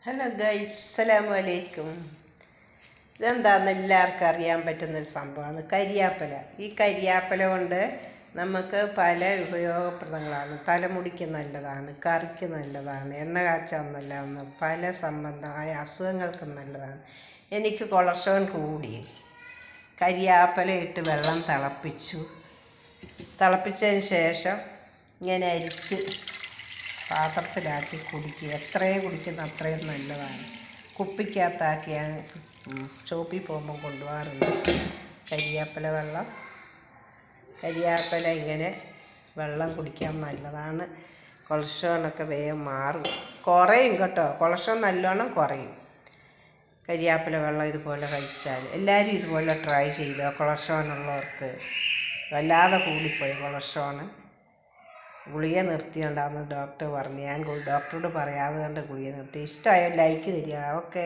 Hello guys, അസ്സലാമു അലൈക്കും. ഇതെന്താണെന്ന് എല്ലാവർക്കും അറിയാൻ പറ്റുന്നൊരു സംഭവമാണ് കരിയാപ്പല. ഈ കരിയാപ്പല കൊണ്ട് നമുക്ക് പല ഉപയോഗപ്രദങ്ങളാണ്. തലമുടിക്ക് നല്ലതാണ്, കറിക്ക് നല്ലതാണ്, എണ്ണ കാച്ചാൻ നല്ലതാണ്, പല സംബന്ധമായ അസുഖങ്ങൾക്ക് നല്ലതാണ്. എനിക്ക് കൊളസ്ട്രോൾ കൂടി കരിയാപ്പല ഇട്ട് വെള്ളം തിളപ്പിച്ചതിന് ശേഷം ഇങ്ങനെ അരിച്ച് പാത്രത്തിലാക്കി കുടിക്കുക. എത്രയും കുടിക്കുന്ന അത്രയും നല്ലതാണ്. കുപ്പിക്കകത്താക്കി ഞാൻ ഷോപ്പിൽ പോകുമ്പോൾ കൊണ്ടുപോകാറുണ്ട് കരിയാപ്പല ഇങ്ങനെ വെള്ളം കുടിക്കാൻ നല്ലതാണ്. കൊളസ്ട്രോളൊക്കെ വേഗം മാറും, കുറയും കേട്ടോ. കൊളസ്ട്രോൾ നല്ലോണം കുറയും കരിയാപ്പല വെള്ളം ഇതുപോലെ കഴിച്ചാൽ. എല്ലാവരും ഇതുപോലെ ട്രൈ ചെയ്യുക. കൊളസ്ട്രോളുള്ളവർക്ക് വല്ലാതെ കൂടിപ്പോയി കൊളസ്ട്രോൾ, ഗുളിക നിർത്തിയുണ്ടാകുമെന്ന് ഡോക്ടർ പറഞ്ഞു. ഞാൻ ഡോക്ടറോട് പറയാതെ കൊണ്ട് ഗുളിക നിർത്തി. ഇഷ്ടമായോ ലൈക്ക് തരിക. ഓക്കെ.